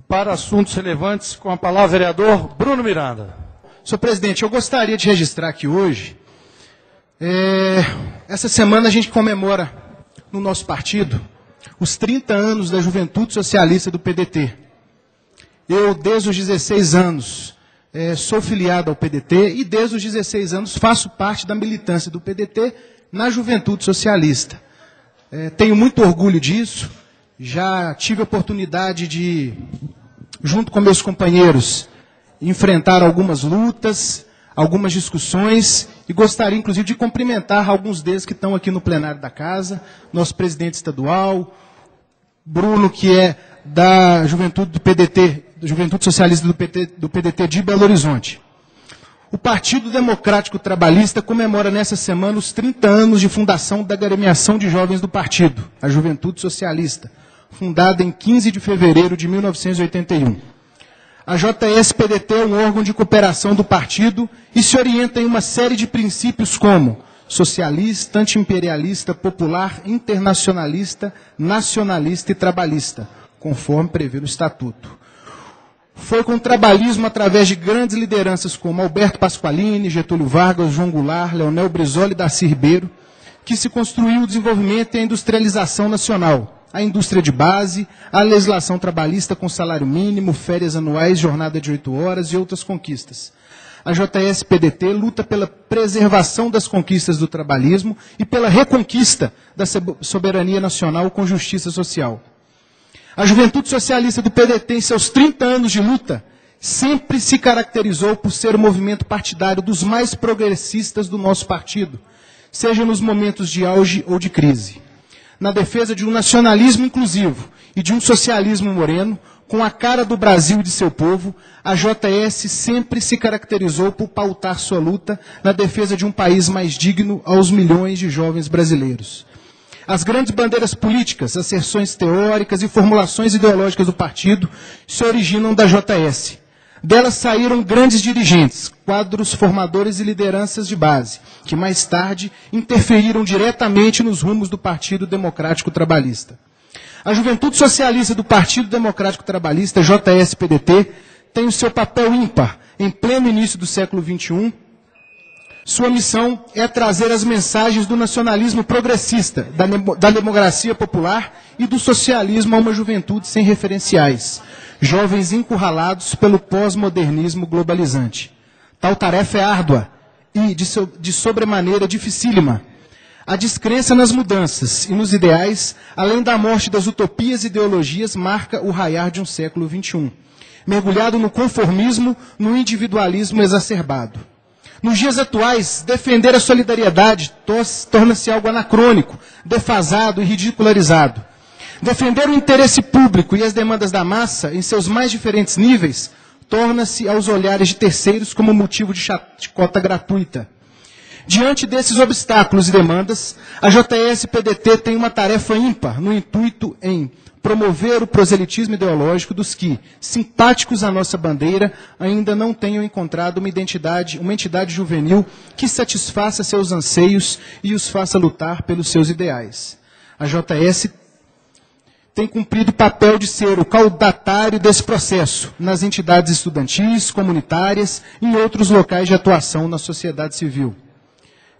Para assuntos relevantes, com a palavra o vereador Bruno Miranda. Senhor presidente, eu gostaria de registrar aqui hoje, essa semana a gente comemora no nosso partido os 30 anos da Juventude Socialista do PDT. Eu, desde os 16 anos, sou filiado ao PDT e desde os 16 anos faço parte da militância do PDT na Juventude Socialista. Tenho muito orgulho disso, já tive a oportunidade de, junto com meus companheiros, enfrentar algumas lutas, algumas discussões, e gostaria, inclusive, de cumprimentar alguns deles que estão aqui no plenário da Casa, nosso presidente estadual, Bruno, que é da Juventude do PDT, da Juventude Socialista do PDT de Belo Horizonte. O Partido Democrático Trabalhista comemora nessa semana os 30 anos de fundação da agremiação de jovens do partido, a Juventude Socialista, fundada em 15 de fevereiro de 1981. A JS-PDT é um órgão de cooperação do partido e se orienta em uma série de princípios como socialista, antiimperialista, popular, internacionalista, nacionalista e trabalhista, conforme prevê no Estatuto. Foi com o trabalhismo através de grandes lideranças como Alberto Pasqualini, Getúlio Vargas, João Goulart, Leonel Brizola e Darcy Ribeiro, que se construiu o desenvolvimento e a industrialização nacional, a indústria de base, a legislação trabalhista com salário mínimo, férias anuais, jornada de 8 horas e outras conquistas. A JS-PDT luta pela preservação das conquistas do trabalhismo e pela reconquista da soberania nacional com justiça social. A Juventude Socialista do PDT, em seus 30 anos de luta, sempre se caracterizou por ser o movimento partidário dos mais progressistas do nosso partido, seja nos momentos de auge ou de crise. Na defesa de um nacionalismo inclusivo e de um socialismo moreno, com a cara do Brasil e de seu povo, a JS sempre se caracterizou por pautar sua luta na defesa de um país mais digno aos milhões de jovens brasileiros. As grandes bandeiras políticas, asserções teóricas e formulações ideológicas do partido se originam da JS. Delas saíram grandes dirigentes, quadros formadores e lideranças de base, que mais tarde interferiram diretamente nos rumos do Partido Democrático Trabalhista. A Juventude Socialista do Partido Democrático Trabalhista, JS-PDT, tem o seu papel ímpar em pleno início do século XXI. Sua missão é trazer as mensagens do nacionalismo progressista, da democracia popular e do socialismo a uma juventude sem referenciais, jovens encurralados pelo pós-modernismo globalizante. Tal tarefa é árdua e, de sobremaneira, dificílima. A descrença nas mudanças e nos ideais, além da morte das utopias e ideologias, marca o raiar de um século XXI, mergulhado no conformismo, no individualismo exacerbado. Nos dias atuais, defender a solidariedade torna-se algo anacrônico, defasado e ridicularizado. Defender o interesse público e as demandas da massa, em seus mais diferentes níveis, torna-se aos olhares de terceiros como motivo de chacota gratuita. Diante desses obstáculos e demandas, a JS-PDT tem uma tarefa ímpar no intuito em promover o proselitismo ideológico dos que, simpáticos à nossa bandeira, ainda não tenham encontrado uma entidade juvenil que satisfaça seus anseios e os faça lutar pelos seus ideais. A JS tem cumprido o papel de ser o caudatário desse processo nas entidades estudantis, comunitárias e em outros locais de atuação na sociedade civil.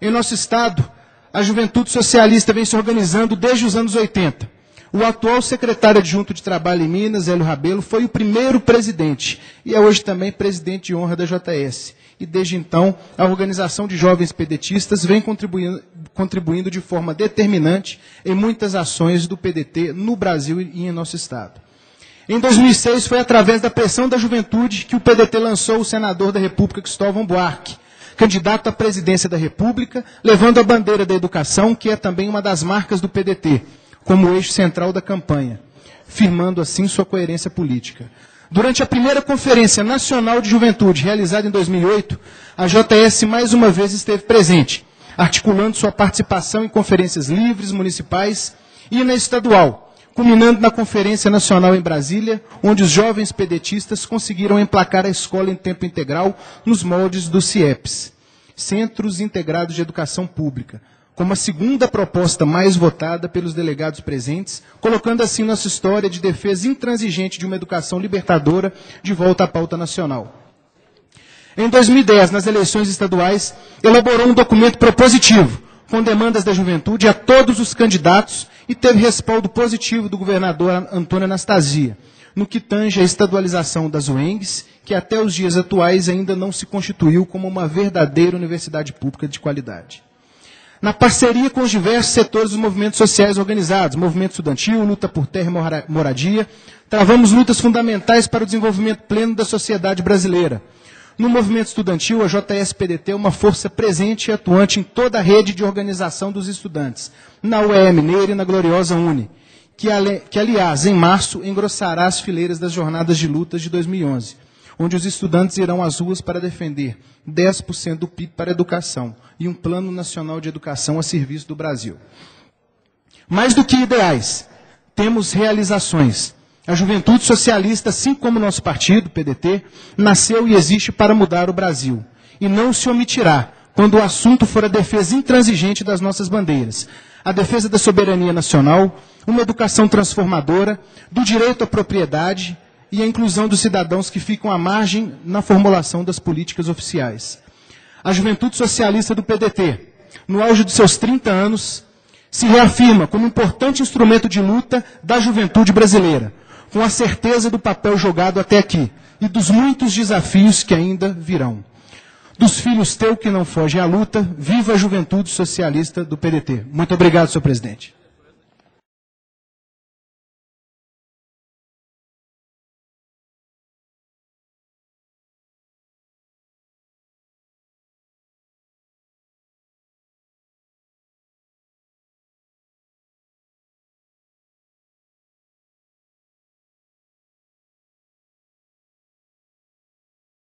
Em nosso Estado, a Juventude Socialista vem se organizando desde os anos 80. O atual secretário adjunto de Trabalho em Minas, Hélio Rabelo, foi o primeiro presidente e é hoje também presidente de honra da JS. E desde então, a organização de jovens pedetistas vem contribuindo de forma determinante em muitas ações do PDT no Brasil e em nosso Estado. Em 2006, foi através da pressão da juventude que o PDT lançou o senador da República, Cristóvão Buarque, candidato à presidência da República, levando a bandeira da educação, que é também uma das marcas do PDT, como eixo central da campanha, firmando assim sua coerência política. Durante a primeira Conferência Nacional de Juventude, realizada em 2008, a JS mais uma vez esteve presente, articulando sua participação em conferências livres, municipais e na estadual, culminando na Conferência Nacional em Brasília, onde os jovens pedetistas conseguiram emplacar a escola em tempo integral nos moldes dos CIEPs, Centros Integrados de Educação Pública, como a segunda proposta mais votada pelos delegados presentes, colocando assim nossa história de defesa intransigente de uma educação libertadora de volta à pauta nacional. Em 2010, nas eleições estaduais, elaborou um documento propositivo, com demandas da juventude a todos os candidatos e teve respaldo positivo do governador Antônio Anastasia, no que tange a estadualização das UENGs, que até os dias atuais ainda não se constituiu como uma verdadeira universidade pública de qualidade. Na parceria com os diversos setores dos movimentos sociais organizados, movimento estudantil, luta por terra e moradia, travamos lutas fundamentais para o desenvolvimento pleno da sociedade brasileira. No movimento estudantil, a JS-PDT é uma força presente e atuante em toda a rede de organização dos estudantes, na UEM Mineira e na gloriosa UNE, que, aliás, em março, engrossará as fileiras das jornadas de lutas de 2011, onde os estudantes irão às ruas para defender 10% do PIB para a educação e um Plano Nacional de Educação a serviço do Brasil. Mais do que ideais, temos realizações. A Juventude Socialista, assim como nosso partido, PDT, nasceu e existe para mudar o Brasil. E não se omitirá quando o assunto for a defesa intransigente das nossas bandeiras, a defesa da soberania nacional, uma educação transformadora, do direito à propriedade e a inclusão dos cidadãos que ficam à margem na formulação das políticas oficiais. A Juventude Socialista do PDT, no auge dos seus 30 anos, se reafirma como importante instrumento de luta da juventude brasileira, com a certeza do papel jogado até aqui e dos muitos desafios que ainda virão. Dos filhos teu que não fogem à luta, viva a Juventude Socialista do PDT. Muito obrigado, senhor presidente.